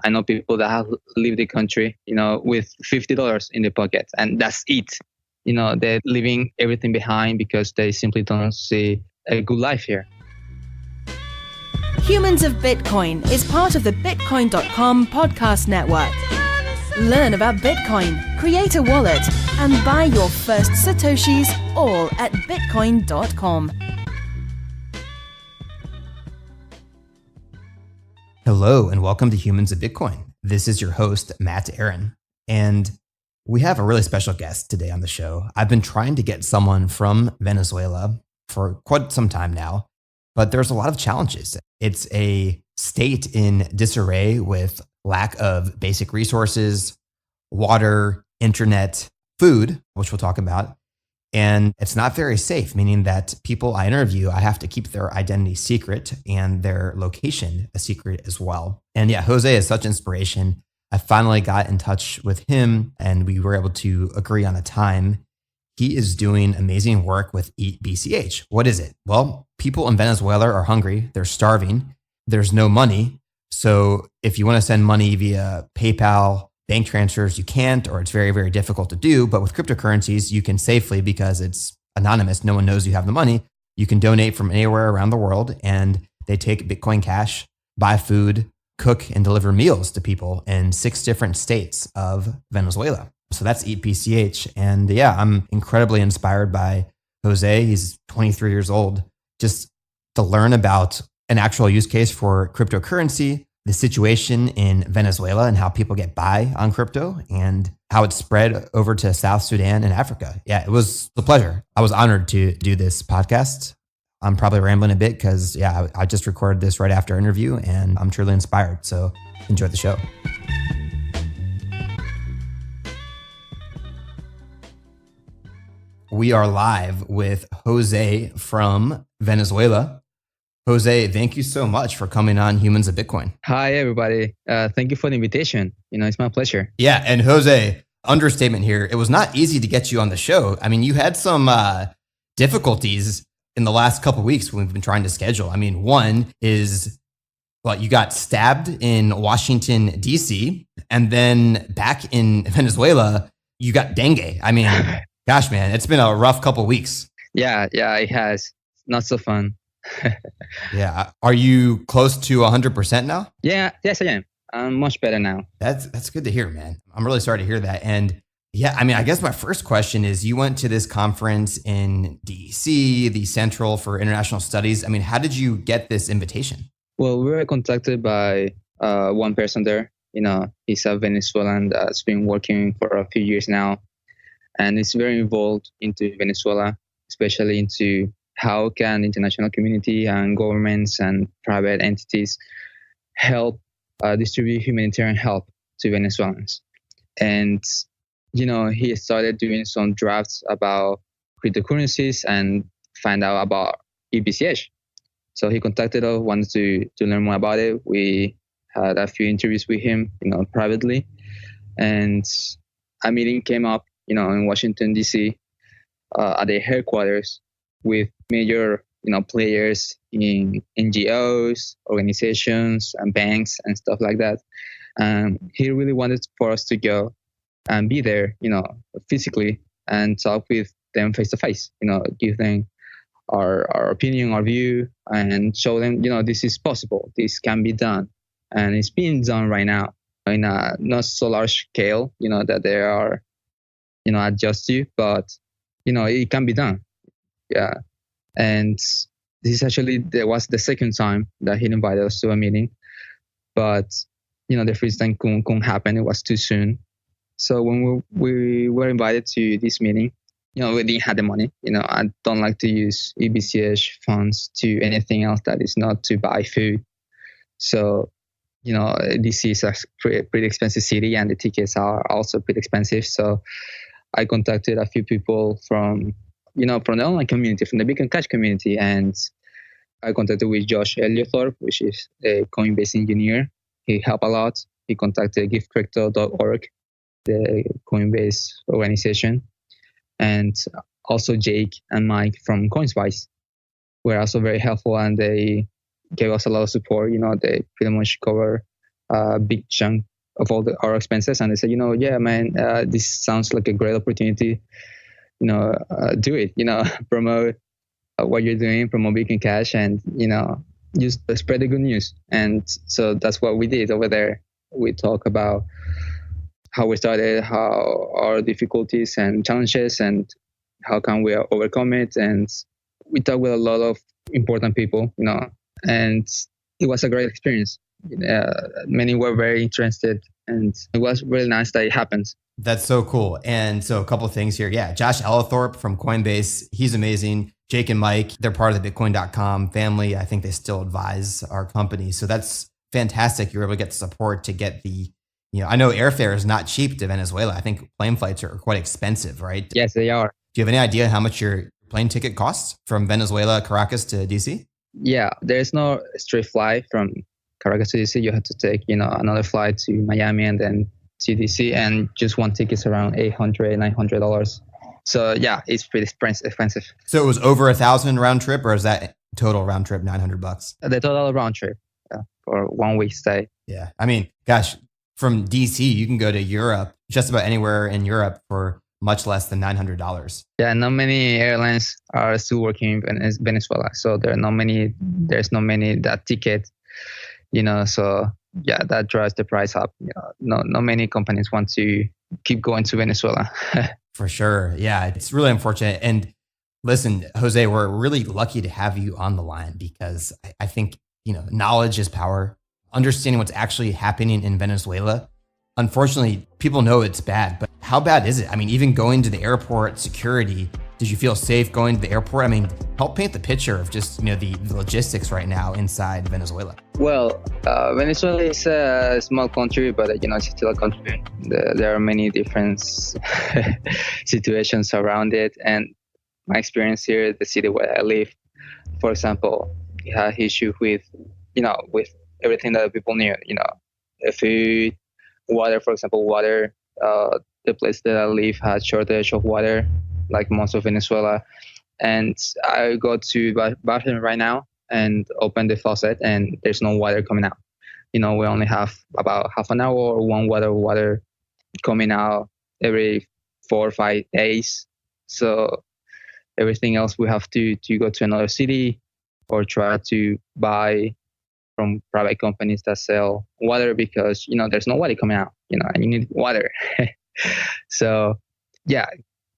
I know people that have leave the country, with $50 in their pocket, and that's it. They're leaving everything behind because they simply don't see a good life here. Humans of Bitcoin is part of the Bitcoin.com podcast network. Learn about Bitcoin, create a wallet, and buy your first Satoshis all at Bitcoin.com. Hello, and welcome to Humans of Bitcoin. This is your host, Matt Aaron. And we have a really special guest today on the show. I've been trying to get someone from Venezuela for quite some time now, but there's a lot of challenges. It's a state in disarray with lack of basic resources, water, internet, food, which we'll talk about. And it's not very safe, meaning that people I interview, I have to keep their identity secret and their location a secret as well. And yeah, Jose is such inspiration. I finally got in touch with him and we were able to agree on a time. He is doing amazing work with EatBCH. What is it? Well, people in Venezuela are hungry. They're starving. There's no money. So if you want to send money via PayPal, bank transfers, you can't, or it's very, very difficult to do. But with cryptocurrencies, you can safely, because it's anonymous, no one knows you have the money. You can donate from anywhere around the world, and they take Bitcoin Cash, buy food, cook, and deliver meals to people in 6 different states of Venezuela. So that's EatBCH. And yeah, I'm incredibly inspired by Jose. He's 23 years old. Just to learn about an actual use case for cryptocurrency, the situation in Venezuela and how people get by on crypto and how it's spread over to South Sudan and Africa. Yeah, it was a pleasure. I was honored to do this podcast. I'm probably rambling a bit because, yeah, I just recorded this right after our interview and I'm truly inspired. So enjoy the show. We are live with Jose from Venezuela. Jose, thank you so much for coming on Humans of Bitcoin. Hi, everybody. Thank you for the invitation. It's my pleasure. Yeah. And Jose, understatement here. It was not easy to get you on the show. I mean, you had some difficulties in the last couple of weeks when we've been trying to schedule. I mean, one is, well, you got stabbed in Washington, D.C., and then back in Venezuela, you got dengue. I mean, gosh, man, it's been a rough couple of weeks. Yeah, it has. Not so fun. Yeah. Are you close to 100% now? Yeah, yes, I am. I'm much better now. That's good to hear, man. I'm really sorry to hear that. And yeah, I mean, I guess my first question is, you went to this conference in DC, the Central for International Studies. I mean, how did you get this invitation? Well, we were contacted by one person there. He's a Venezuelan that's been working for a few years now. And he's very involved into Venezuela, especially into how can the international community and governments and private entities help distribute humanitarian help to Venezuelans. And, he started doing some drafts about cryptocurrencies and find out about EatBCH. So he contacted us, wanted to learn more about it. We had a few interviews with him, privately. And a meeting came up, in Washington, D.C., at their headquarters with major, players in NGOs, organizations, and banks and stuff like that. He really wanted for us to go and be there, physically and talk with them face to face, give them our opinion, our view, and show them, this is possible, this can be done. And it's being done right now in a not so large scale, that they are, adjust to, but, it can be done. Yeah. And this is actually, there was the second time that he invited us to a meeting, but, the first time couldn't happen. It was too soon. So when we were invited to this meeting, we didn't have the money. I don't like to use EatBCH funds to anything else that is not to buy food. So, DC is a pretty expensive city and the tickets are also pretty expensive. So I contacted a few people from the online community, from the Bitcoin Cash community. And I contacted with Josh Eliothorpe, which is a Coinbase engineer. He helped a lot. He contacted giftcrypto.org, the Coinbase organization. And also Jake and Mike from CoinSpice were also very helpful, and they gave us a lot of support. They pretty much cover a big chunk of all our expenses. And they said, yeah, man, this sounds like a great opportunity. Do it, promote what you're doing, promote Bitcoin Cash, and, just spread the good news. And so that's what we did over there. We talk about how we started, how our difficulties and challenges, and how can we overcome it. And we talked with a lot of important people, and it was a great experience. Many were very interested, and it was really nice that it happened. That's so cool. And so a couple of things here. Yeah, Josh Ellithorpe from Coinbase, he's amazing. Jake and Mike, they're part of the Bitcoin.com family. I think they still advise our company. So that's fantastic. You're able to get the support to get the, I know airfare is not cheap to Venezuela. I think plane flights are quite expensive, right? Yes, they are. Do you have any idea how much your plane ticket costs from Venezuela, Caracas to DC? Yeah, there's no straight flight from Caracas to DC. You have to take, another flight to Miami and then to DC, and just one ticket's around $800, $900. So yeah, it's pretty expensive. So it was over $1,000 round trip, or is that total round trip $900? The total round trip for 1 week stay. Yeah, I mean, gosh, from DC you can go to Europe, just about anywhere in Europe for much less than $900. Yeah, not many airlines are still working in Venezuela, so there's not many that ticket, so yeah, that drives the price up. Not many companies want to keep going to Venezuela. For sure. Yeah, it's really unfortunate. And listen, Jose, we're really lucky to have you on the line because I think, knowledge is power. Understanding what's actually happening in Venezuela. Unfortunately, people know it's bad, but how bad is it? I mean, even going to the airport, security, did you feel safe going to the airport? I mean, help paint the picture of just, the logistics right now inside Venezuela. Well, Venezuela is a small country, but, it's still a country. There are many different situations around it. And my experience here, the city where I live, for example, it had issue with everything that people need, food, water, for example, water. The place that I live had shortage of water, like most of Venezuela. And I go to bathroom right now and open the faucet, and there's no water coming out. We only have about half an hour or one water coming out every 4 or 5 days. So everything else we have to go to another city or try to buy from private companies that sell water because, there's no water coming out, and you need water. So, yeah,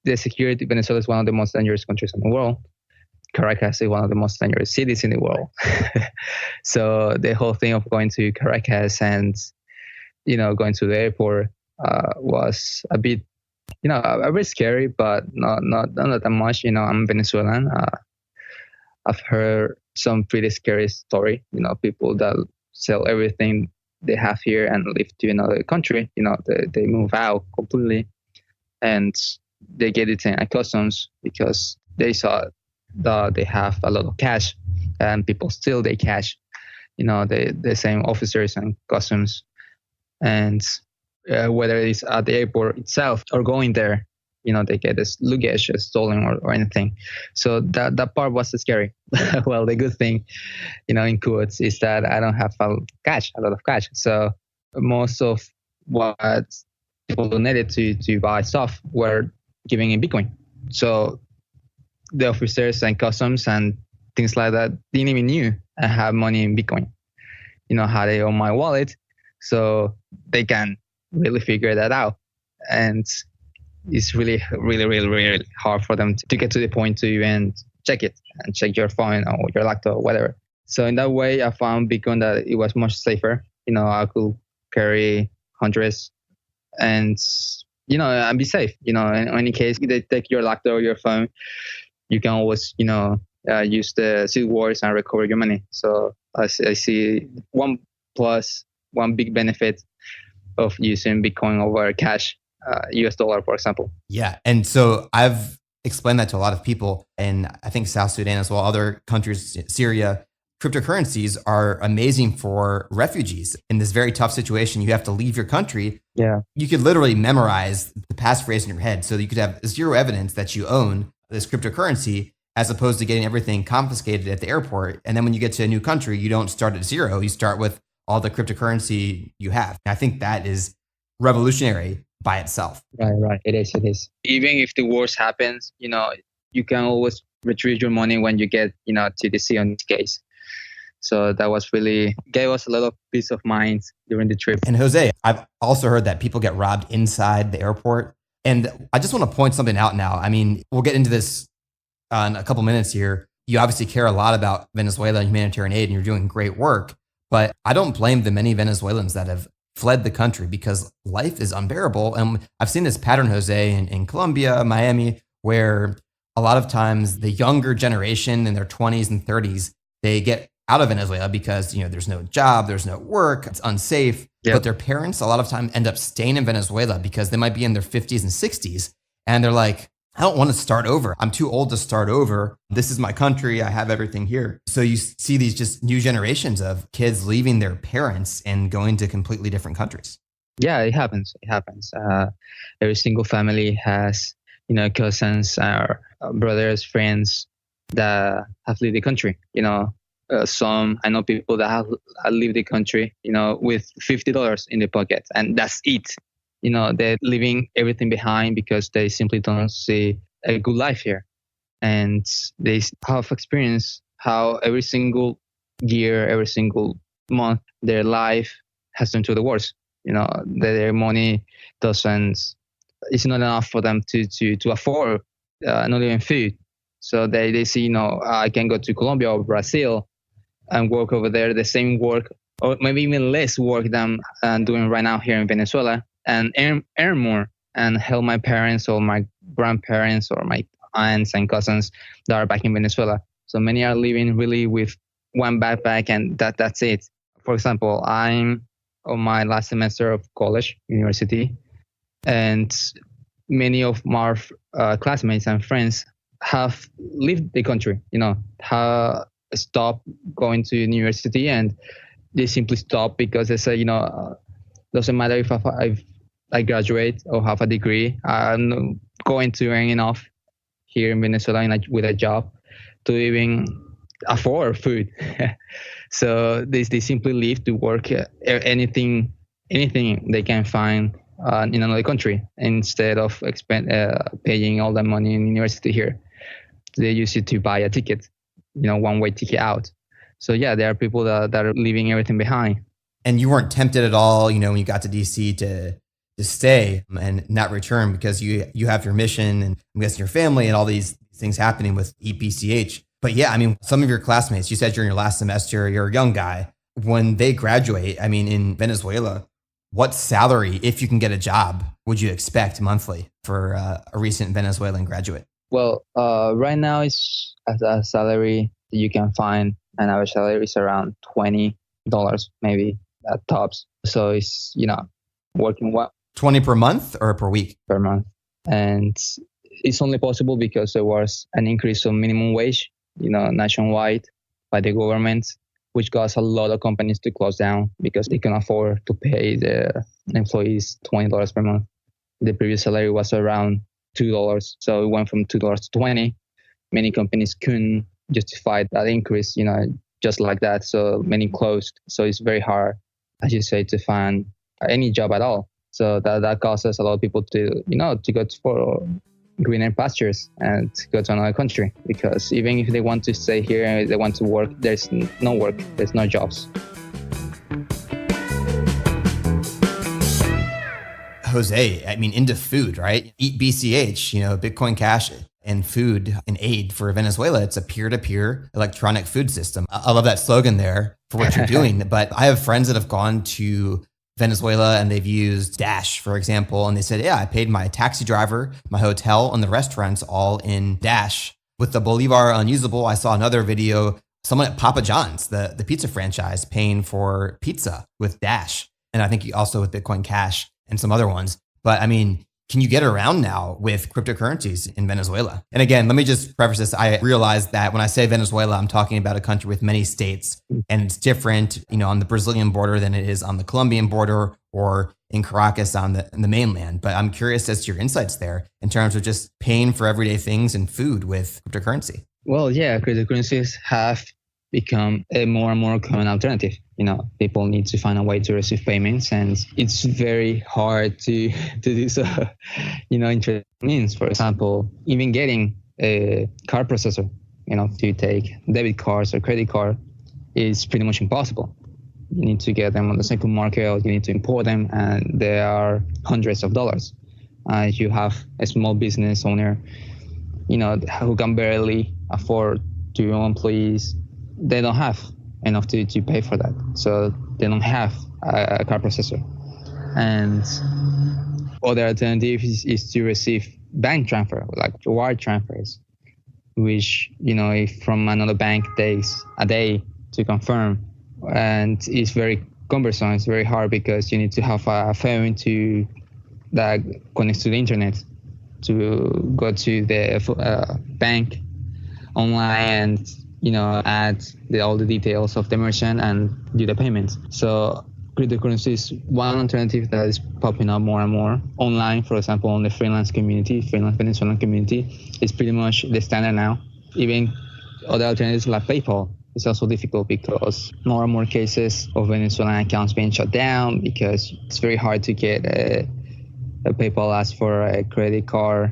the security, Venezuela is one of the most dangerous countries in the world. Caracas is one of the most dangerous cities in the world. So the whole thing of going to Caracas and, going to the airport was a bit, a bit scary, but not that much. I'm Venezuelan. I've heard some pretty scary story, people that sell everything they have here and live to another country, they move out completely and they get it in customs because they saw that they have a lot of cash and people steal their cash, the same officers and customs. And whether it's at the airport itself or going there, they get this luggage stolen or anything. So that part was scary. Well, the good thing, in quotes, is that I don't have a lot of cash. So most of what people donated to buy stuff were giving in Bitcoin. So the officers and customs and things like that didn't even knew I have money in Bitcoin. Had it on my wallet, so they can really figure that out. And it's really, really, really, really hard for them to get to the point to even check it and check your phone or your laptop or whatever. So in that way, I found Bitcoin that it was much safer. I could carry hundreds and, and be safe. In any case, if they take your laptop or your phone, you can always, use the seed words and recover your money. So I see one big benefit of using Bitcoin over cash. US dollar, for example. Yeah. And so I've explained that to a lot of people, and I think South Sudan as well, other countries, Syria. Cryptocurrencies are amazing for refugees in this very tough situation. You have to leave your country. Yeah. You could literally memorize the passphrase in your head so that you could have zero evidence that you own this cryptocurrency, as opposed to getting everything confiscated at the airport. And then when you get to a new country, you don't start at zero. You start with all the cryptocurrency you have. I think that is revolutionary by itself. Right. It is. Even if the worst happens, you can always retrieve your money when you get, to the sea on this case. So that was really gave us a lot of peace of mind during the trip. And Jose, I've also heard that people get robbed inside the airport. And I just want to point something out now. I mean, we'll get into this in a couple minutes here. You obviously care a lot about Venezuela and humanitarian aid, and you're doing great work. But I don't blame the many Venezuelans that have fled the country because life is unbearable. And I've seen this pattern, Jose, in Colombia, Miami, where a lot of times the younger generation in their 20s and 30s, they get out of Venezuela because, there's no job, there's no work, it's unsafe. Yep. But their parents a lot of time end up staying in Venezuela because they might be in their 50s and 60s. And they're like, I don't want to start over. I'm too old to start over. This is my country. I have everything here. So you see these just new generations of kids leaving their parents and going to completely different countries. Yeah, it happens. Every single family has, cousins or brothers, friends that have left the country. Some I know people that have left the country, with $50 in their pocket, and that's it. They're leaving everything behind because they simply don't see a good life here, and they have experienced how every single year, every single month, their life has turned to the worst. Their money it's not enough for them to afford not even food. So they see, I can go to Colombia or Brazil and work over there, the same work, or maybe even less work than I'm doing right now here in Venezuela, and earn more and help my parents or my grandparents or my aunts and cousins that are back in Venezuela. So many are living really with one backpack, and that's it. For example, I'm on my last semester of college, university, and many of my classmates and friends have left the country, have stopped going to university, and they simply stop because they say, doesn't matter if I graduate or have a degree, I'm going to earn enough here in Venezuela with a job to even afford food. So they simply leave to work anything they can find in another country instead of paying all the money in university here. They use it to buy a ticket, one-way ticket out. So yeah, there are people that are leaving everything behind. And you weren't tempted at all, when you got to DC to stay and not return because you have your mission and I'm guessing your family and all these things happening with EatBCH. But yeah, some of your classmates, you said you're in your last semester, you're a young guy. When they graduate, in Venezuela, what salary, if you can get a job, would you expect monthly for a recent Venezuelan graduate? Well, right now it's a salary that you can find. An average salary is around $20 maybe at tops. So it's, working what? 20 per month or per week? Per month. And it's only possible because there was an increase of minimum wage, nationwide by the government, which caused a lot of companies to close down because they can afford to pay the employees $20 per month. The previous salary was around $2. So it went from $2 to 20. Many companies couldn't justify that increase, just like that. So many closed. So it's very hard, as you say, to find any job at all. So that causes a lot of people to, to go for greener pastures and go to another country, because even if they want to stay here and they want to work, there's no work, there's no jobs. Jose, into food, right? EatBCH, Bitcoin Cash and food and aid for Venezuela. It's a peer-to-peer electronic food system. I love that slogan there for what you're doing. But I have friends that have gone to Venezuela and they've used Dash, for example. And they said, yeah, I paid my taxi driver, my hotel, and the restaurants all in Dash. With the Bolivar unusable, I saw another video, someone at Papa John's, the pizza franchise, paying for pizza with Dash. And I think also with Bitcoin Cash and some other ones. But can you get around now with cryptocurrencies in Venezuela? And again, let me just preface this. I realize that when I say Venezuela, I'm talking about a country with many states, and it's different, on the Brazilian border than it is on the Colombian border or in Caracas on the mainland. But I'm curious as to your insights there in terms of just paying for everyday things and food with cryptocurrency. Well, yeah, cryptocurrencies have, become a more and more common alternative. People need to find a way to receive payments, and it's very hard to do so. Interesting means, for example, even getting a card processor, to take debit cards or credit card is pretty much impossible. You need to get them on the second market, or you need to import them, and they are hundreds of dollars. If you have a small business owner, who can barely afford 2 employees, they don't have enough to pay for that. So they don't have a card processor. And other alternative is to receive bank transfer, like wire transfers, which, if from another bank takes a day to confirm, and it's very cumbersome. It's very hard because you need to have a phone that connects to the internet to go to the bank online and add all the details of the merchant and do the payment. So cryptocurrency is one alternative that is popping up more and more online. For example, on the freelance Venezuelan community, it's pretty much the standard now. Even other alternatives like PayPal is also difficult because more and more cases of Venezuelan accounts being shut down because it's very hard to get a PayPal asks for a credit card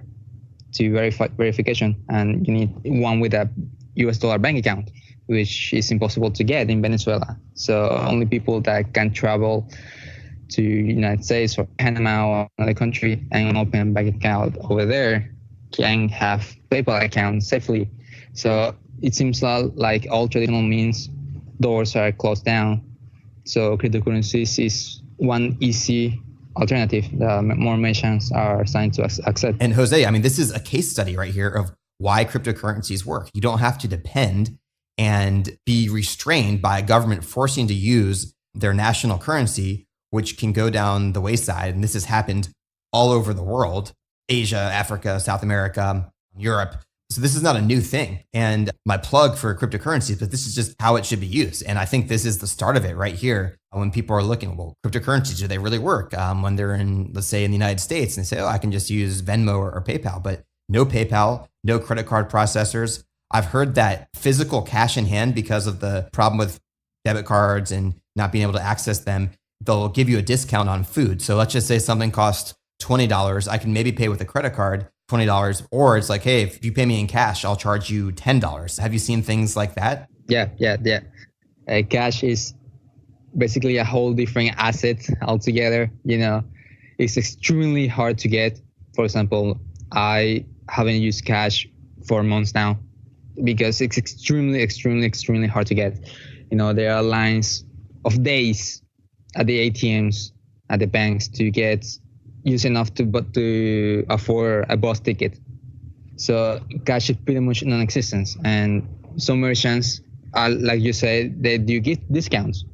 to verify verification, and you need one with a US dollar bank account, which is impossible to get in Venezuela. So only people that can travel to United States or Panama or another country and open a bank account over there can have PayPal accounts safely. So it seems like all traditional means doors are closed down. So cryptocurrencies is one easy alternative that more merchants are starting to accept. And Jose, this is a case study right here of why cryptocurrencies work. You don't have to depend and be restrained by a government forcing to use their national currency, which can go down the wayside. And this has happened all over the world, Asia, Africa, South America, Europe. So this is not a new thing. And my plug for cryptocurrencies, but this is just how it should be used. And I think this is the start of it right here. When people are looking, well, cryptocurrencies, do they really work? When they're in, let's say in the United States, and they say, oh, I can just use Venmo or PayPal, but no PayPal, no credit card processors. I've heard that physical cash in hand, because of the problem with debit cards and not being able to access them, they'll give you a discount on food. So let's just say something costs $20. I can maybe pay with a credit card $20, or it's like, hey, if you pay me in cash, I'll charge you $10. Have you seen things like that? Yeah. Cash is basically a whole different asset altogether. It's extremely hard to get. For example, I haven't used cash for months now because it's extremely hard to get. There are lines of days at the ATMs, at the banks to use enough to afford a bus ticket. So cash is pretty much non-existent. And some merchants, like you said, they do give discounts.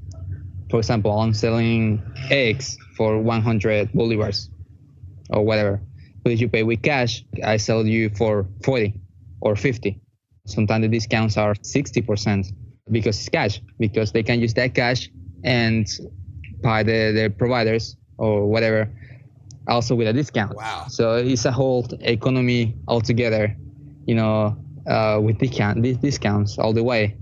For example, I'm selling eggs for 100 bolivars or whatever. But if you pay with cash, I sell you for 40 or 50. Sometimes the discounts are 60% because it's cash, because they can use that cash and buy their providers or whatever also with a discount. Wow. So it's a whole economy altogether, with discounts all the way,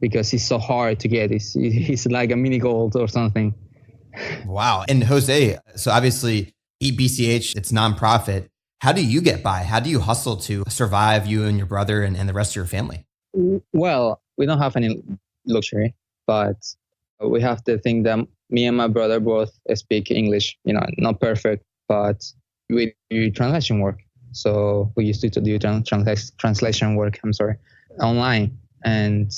because it's so hard to get. It's like a mini gold or something. Wow. And Jose, so obviously EatBCH, it's nonprofit. How do you get by? How do you hustle to survive, you and your brother and the rest of your family? Well, we don't have any luxury, but we have the thing that me and my brother both speak English, not perfect, but we do translation work. So we used to do translation work, online, and,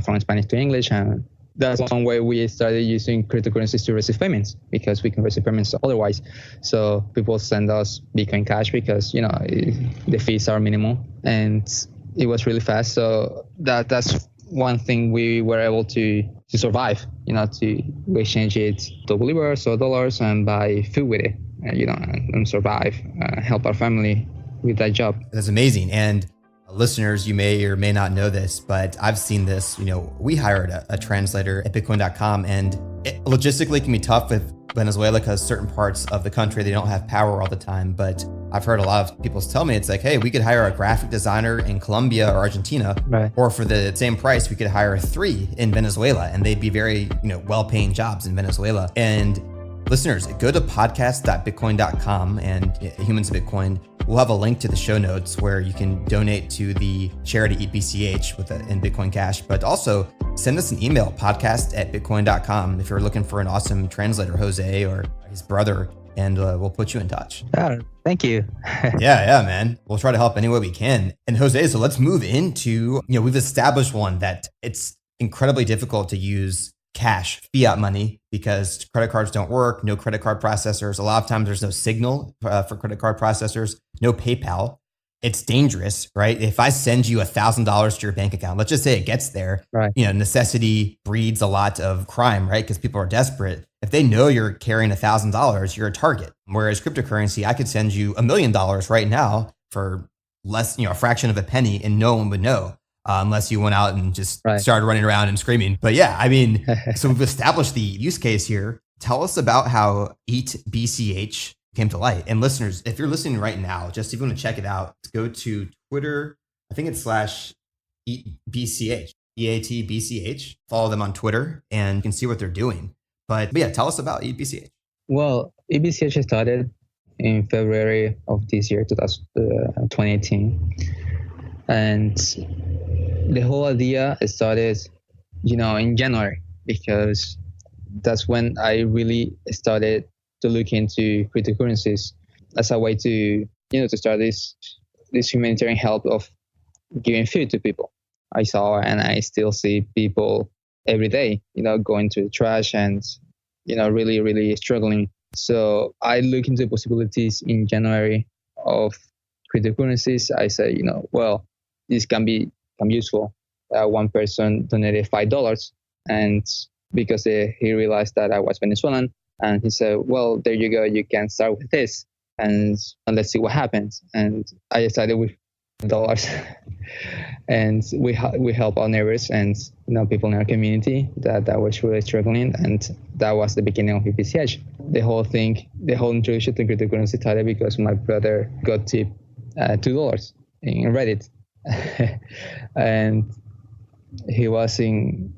from Spanish to English. And that's one way we started using cryptocurrencies to receive payments, because we can receive payments otherwise. So people send us Bitcoin Cash because, the fees are minimal and it was really fast. So that's one thing we were able to survive, to exchange it to bolivars or dollars and buy food with it, and survive, help our family with that job. That's amazing. And listeners, you may or may not know this, but I've seen this. We hired a translator at Bitcoin.com, and it logistically can be tough with Venezuela because certain parts of the country, they don't have power all the time. But I've heard a lot of people tell me it's like, hey, we could hire a graphic designer in Colombia or Argentina, Right. or for the same price, we could hire 3 in Venezuela, and they'd be very, well-paying jobs in Venezuela. And listeners, go to podcast.bitcoin.com and Humans of Bitcoin. We'll have a link to the show notes where you can donate to the charity EatBCH in Bitcoin Cash, but also send us an email, podcast@bitcoin.com, if you're looking for an awesome translator, Jose or his brother, and we'll put you in touch. Oh, thank you. Yeah, man. We'll try to help any way we can. And Jose, so let's move into, we've established one that it's incredibly difficult to use cash, fiat money, because credit cards don't work, no credit card processors. A lot of times there's no Signal for credit card processors, no PayPal. It's dangerous, right? If I send you $1,000 to your bank account, let's just say it gets there, Right. Necessity breeds a lot of crime, right? Because people are desperate. If they know you're carrying $1,000, you're a target. Whereas cryptocurrency, I could send you $1 million right now for less, a fraction of a penny, and no one would know. Unless you went out and just started running around and screaming. But yeah, I mean, so we've established the use case here. Tell us about how EatBCH came to light. And listeners, if you're listening right now, just if you want to check it out, go to Twitter. I think it's /EatBCH, EatBCH. Follow them on Twitter and you can see what they're doing. But yeah, tell us about EatBCH. Well, EatBCH started in February of this year, 2018. And the whole idea started, in January, because that's when I really started to look into cryptocurrencies as a way to, to start this humanitarian help of giving food to people. I saw and I still see people every day, going to the trash and, really, really struggling. So I look into possibilities in January of cryptocurrencies. I say, well, this can be useful. One person donated $5, and because he realized that I was Venezuelan, and he said, well, there you go, you can start with this, and let's see what happens. And I started with $, and we help our neighbors and people in our community that was really struggling, and that was the beginning of EatBCH. The whole introduction to cryptocurrency started because my brother got tipped $2 in Reddit. And he was writing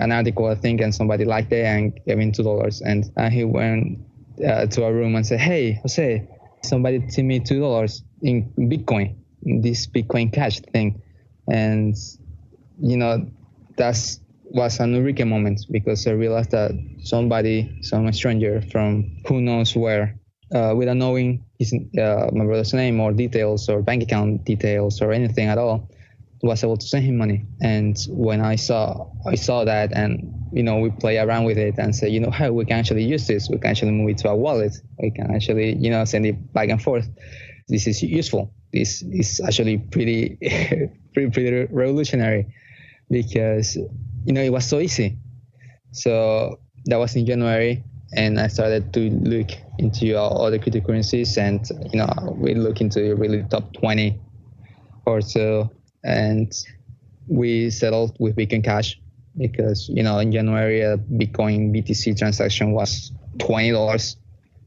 an article, I think, and somebody liked it and gave him $2. And he went to our room and said, "Hey, Jose, somebody tipped me $2 in Bitcoin, in this Bitcoin Cash thing." And that was an eureka moment, because I realized that some stranger from who knows where, without knowing my brother's name or details or bank account details or anything at all, was able to send him money. And when I saw that, and we play around with it and say, hey, we can actually use this. We can actually move it to a wallet. We can actually send it back and forth. This is useful. This is actually pretty pretty revolutionary, because it was so easy. So that was in January. And I started to look into other cryptocurrencies, and we look into really top 20 or so, and we settled with Bitcoin Cash because in January a Bitcoin BTC transaction was $20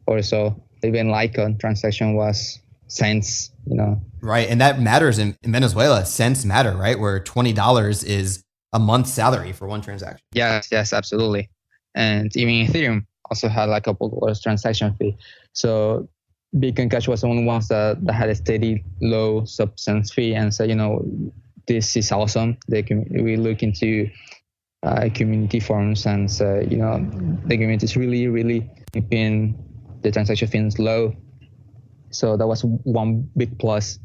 or so. Even Litecoin transaction was cents. Right, and that matters in Venezuela. Cents matter, right? Where $20 is a month's salary for one transaction. Yes, absolutely. And even Ethereum also had like a couple dollars transaction fee. So Bitcoin Cash was the only ones that had a steady low substance fee, and so this is awesome. We look into community forums, and so the community is really, really keeping the transaction fees low. So that was one big plus.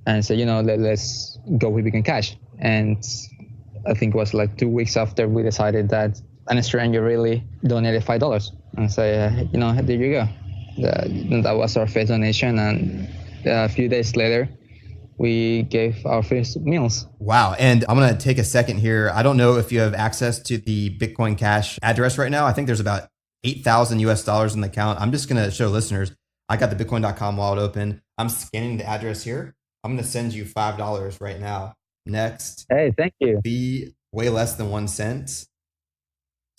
And so let's go with Bitcoin Cash. And I think it was like 2 weeks after we decided that an stranger really donated $5, and say, there you go. That was our first donation, and a few days later, we gave our first meals. Wow. And I'm going to take a second here. I don't know if you have access to the Bitcoin Cash address right now. I think there's about $8,000 in the account. I'm just going to show listeners. I got the Bitcoin.com wallet open. I'm scanning the address here. I'm going to send you $5 right now. Next. Hey, thank you. Be way less than 1 cent.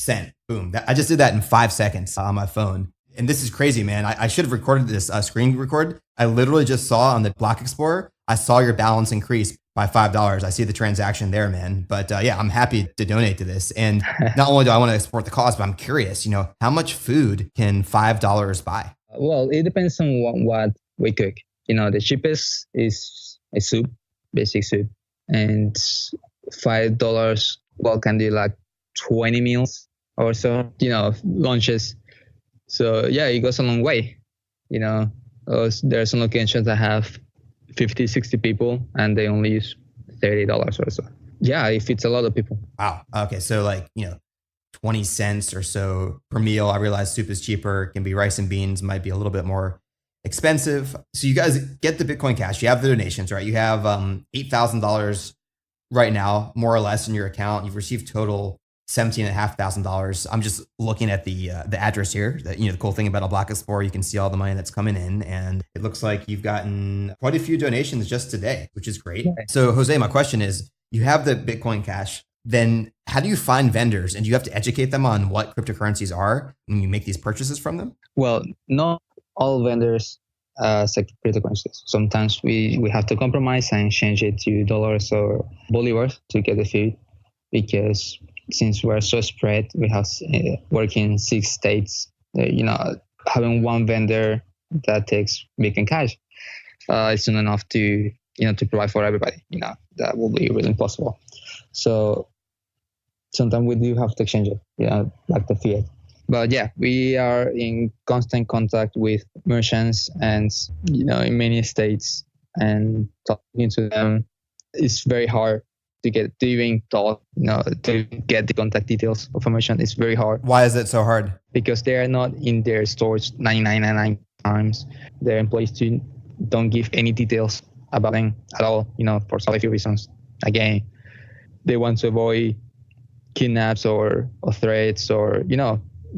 sent. Boom. I just did that in 5 seconds on my phone. And this is crazy, man. I should have recorded this screen record. I literally just saw on the Block Explorer, I saw your balance increase by $5. I see the transaction there, man. But yeah, I'm happy to donate to this. And not only do I want to support the cause, but I'm curious, how much food can $5 buy? Well, it depends on what we cook. The cheapest is a soup, basic soup. And $5, can do like 20 meals or so, lunches. So yeah, it goes a long way. There are some locations that have 50, 60 people and they only use $30 or so. Yeah, it fits a lot of people. Wow. Okay. So 20 cents or so per meal. I realize soup is cheaper, can be rice and beans, might be a little bit more expensive. So you guys get the Bitcoin Cash, you have the donations, right? You have $8,000 right now, more or less, in your account. You've received total $17,500. I'm just looking at the address here. The cool thing about a Block Explorer, you can see all the money that's coming in, and it looks like you've gotten quite a few donations just today, which is great. Okay. So Jose, my question is, you have the Bitcoin Cash. Then how do you find vendors, and do you have to educate them on what cryptocurrencies are when you make these purchases from them? Well, not all vendors accept cryptocurrencies. Sometimes we have to compromise and change it to dollars or bolivars to get the food, because since we're so spread, we have work in 6 states. Having one vendor that takes Bitcoin Cash is not enough to provide for everybody. That will be really impossible. So sometimes we do have to exchange it, like the fiat. But yeah, we are in constant contact with merchants and in many states, and talking to them. It's very hard to get to even talk, to get the contact details of a merchant. It's very hard. Why is it so hard? Because they are not in their stores 99.99 times. Their employees don't give any details about them at all, for some few reasons. Again, they want to avoid kidnaps or threats or,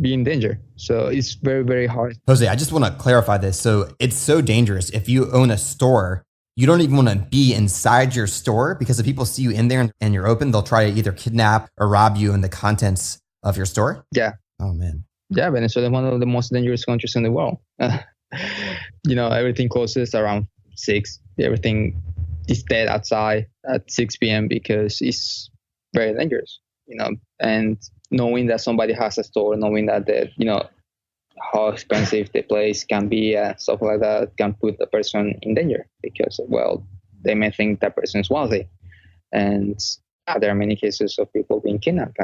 be in danger. So it's very, very hard. Jose, I just want to clarify this. So it's so dangerous. If you own a store, you don't even want to be inside your store, because if people see you in there and you're open, they'll try to either kidnap or rob you in the contents of your store. Yeah. Oh, man. Yeah, Venezuela is one of the most dangerous countries in the world. Everything closes around 6. Everything is dead outside at 6 p.m. because it's very dangerous, and knowing that somebody has a store, knowing that how expensive the place can be and stuff like that can put the person in danger, because, they may think that person is wealthy. And there are many cases of people being kidnapped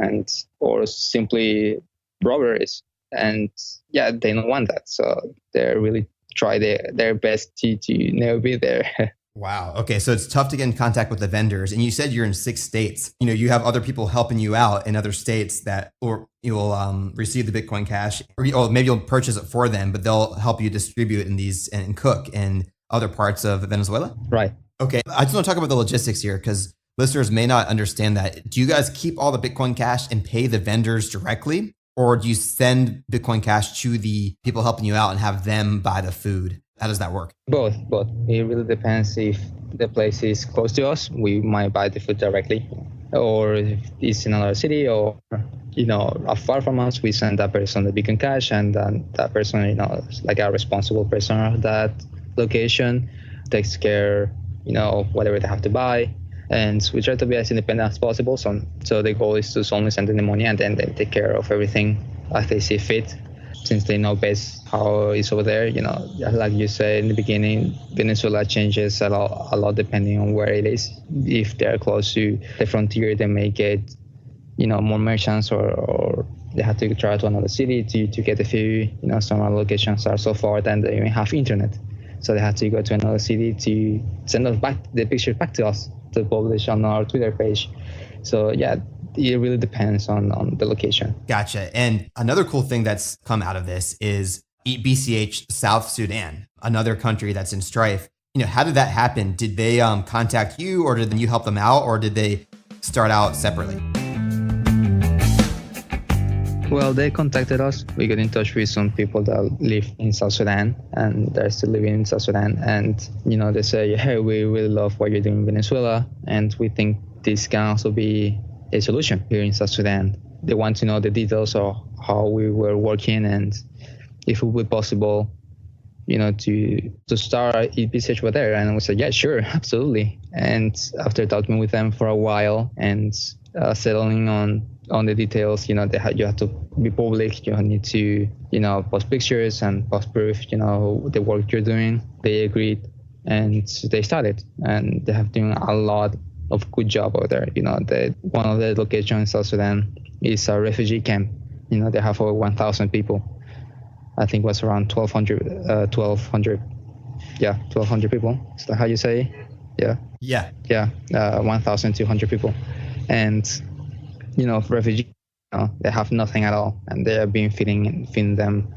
or simply robberies. And yeah, they don't want that. So they really try their best to never be there. Wow. Okay. So it's tough to get in contact with the vendors. And you said you're in 6 states. You have other people helping you out in other states or you'll receive the Bitcoin Cash, or maybe you'll purchase it for them, but they'll help you distribute in these and cook in other parts of Venezuela. Right. Okay. I just want to talk about the logistics here, because listeners may not understand that. Do you guys keep all the Bitcoin Cash and pay the vendors directly? Or do you send Bitcoin Cash to the people helping you out and have them buy the food? How does that work? Both. It really depends. If the place is close to us, we might buy the food directly. Or if it's in another city or, far from us, we send that person the Bitcoin Cash, and then that person, is like a responsible person of that location, takes care, of whatever they have to buy. And we try to be as independent as possible. So the goal is to only send them the money, and then they take care of everything as they see fit, since they know best how it's over there. Like you said in the beginning, Venezuela changes a lot depending on where it is. If they're close to the frontier, they may get, more merchants, or they have to travel to another city to get the food. Some other locations are so far that they even have internet. So they have to go to another city to send us back the picture back to us to publish on our Twitter page. So yeah, it really depends on the location. Gotcha. And another cool thing that's come out of this is EatBCH South Sudan, another country that's in strife. How did that happen? Did they contact you, or did you help them out, or did they start out separately? Well, they contacted us. We got in touch with some people that live in South Sudan, and they're still living in South Sudan. And, they say, hey, we really love what you're doing in Venezuela, and we think this can also be a solution here in South Sudan. they want to know the details of how we were working and if it would be possible, to start EatBCH over there. And we said, yeah, sure, absolutely. And after talking with them for a while and settling on the details, you have to be public. You need to, post pictures and post proof, the work you're doing. They agreed and they started, and they have done a lot of good job over there. One of the locations in South Sudan is a refugee camp. They have over 1,000 people. I think it was around 1,200 people. Is that how you say? Yeah. 1,200 people. And, refugees, they have nothing at all. And they are being feeding them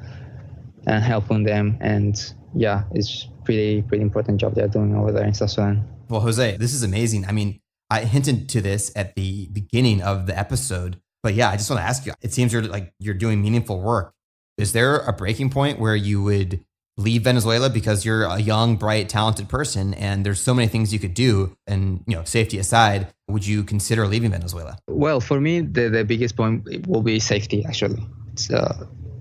and helping them. And yeah, it's pretty important job they're doing over there in South Sudan. Well, Jose, this is amazing. I mean, I hinted to this at the beginning of the episode, but yeah, I just want to ask you, it seems you're doing meaningful work. Is there a breaking point where you would leave Venezuela because you're a young, bright, talented person and there's so many things you could do, and safety aside, would you consider leaving Venezuela? Well, for me, the biggest point will be safety, actually. It's,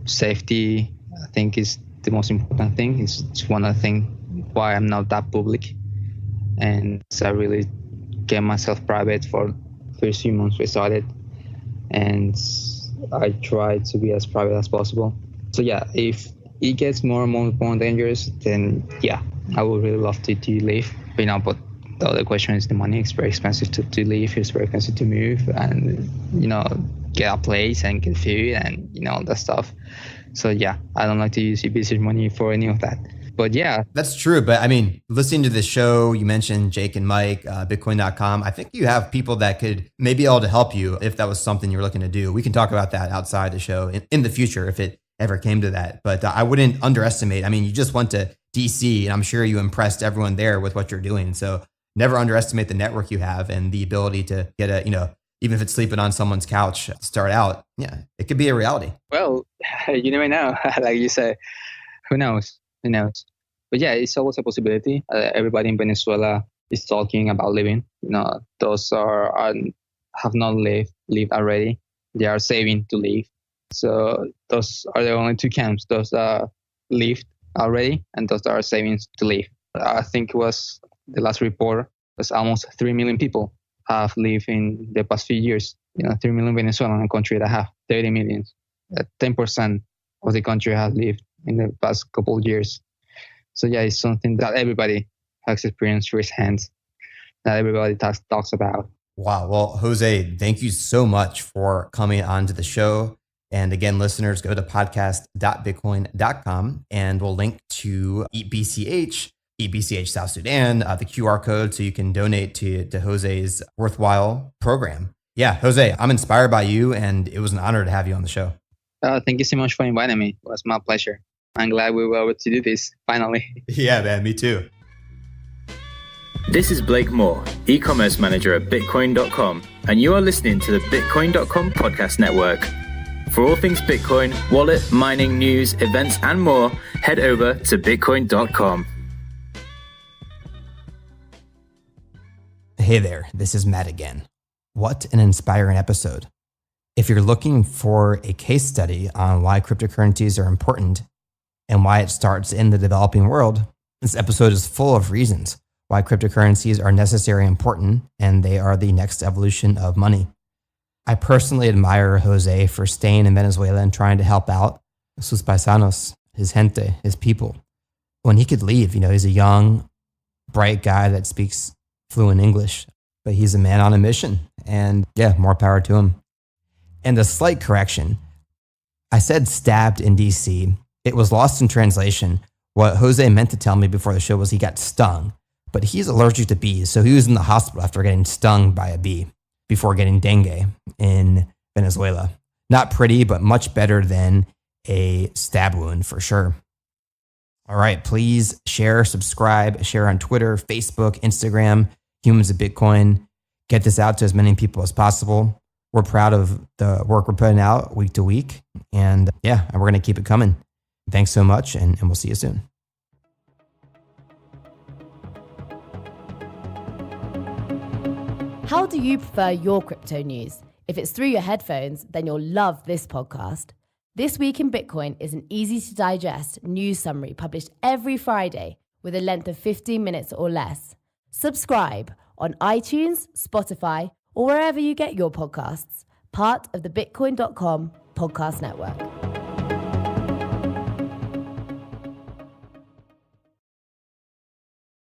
safety, I think, is the most important thing. It's one of the things why I'm not that public. And I really kept myself private for the first few months we started. And I try to be as private as possible. So yeah, if it gets more and more dangerous, then yeah, I would really love to leave. But the other question is the money. It's very expensive to leave. It's very expensive to move and, get a place and get food and, that stuff. So yeah, I don't like to use EatBCH money for any of that. But yeah. That's true. But I mean, listening to this show, you mentioned Jake and Mike, Bitcoin.com. I think you have people that could maybe be able to help you if that was something you're looking to do. We can talk about that outside the show in the future if it ever came to that. But I wouldn't underestimate. I mean, you just went to DC and I'm sure you impressed everyone there with what you're doing. So never underestimate the network you have and the ability to get even if it's sleeping on someone's couch, start out. Yeah, it could be a reality. Well, you never know. Like you said, who knows? But yeah, it's always a possibility. Everybody in Venezuela is talking about leaving. Those have not lived already. They are saving to leave. So those are the only two camps. Those are lived already, and those are saving to leave. I think it was the last report was almost 3 million people have lived in the past few years. 3 million Venezuelans in a country that have 30 million. 10% of the country has lived in the past couple of years. So yeah, it's something that everybody has experienced firsthand, that everybody talks about. Wow. Well, Jose, thank you so much for coming on to the show. And again, listeners, go to podcast.bitcoin.com and we'll link to EatBCH, EatBCH South Sudan, the QR code so you can donate to Jose's worthwhile program. Yeah, Jose, I'm inspired by you and it was an honor to have you on the show. Thank you so much for inviting me. It was my pleasure. I'm glad we were able to do this finally. Yeah, man, me too. This is Blake Moore, e-commerce manager at Bitcoin.com, and you are listening to the Bitcoin.com podcast network. For all things Bitcoin, wallet, mining, news, events, and more, head over to Bitcoin.com. Hey there, this is Matt again. What an inspiring episode. If you're looking for a case study on why cryptocurrencies are important and why it starts in the developing world, this episode is full of reasons why cryptocurrencies are necessary and important, and they are the next evolution of money. I personally admire Jose for staying in Venezuela and trying to help out sus paisanos, his gente, his people. When he could leave, he's a young, bright guy that speaks fluent English, but he's a man on a mission, and yeah, more power to him. And a slight correction, I said stabbed in DC. It was lost in translation. What Jose meant to tell me before the show was he got stung, but he's allergic to bees. So he was in the hospital after getting stung by a bee before getting dengue in Venezuela. Not pretty, but much better than a stab wound for sure. All right, please share, subscribe, share on Twitter, Facebook, Instagram, Humans of Bitcoin. Get this out to as many people as possible. We're proud of the work we're putting out week to week. And yeah, we're going to keep it coming. Thanks so much, and we'll see you soon. How do you prefer your crypto news? If it's through your headphones, then you'll love this podcast. This Week in Bitcoin is an easy-to-digest news summary published every Friday with a length of 15 minutes or less. Subscribe on iTunes, Spotify, or wherever you get your podcasts, part of the Bitcoin.com podcast network.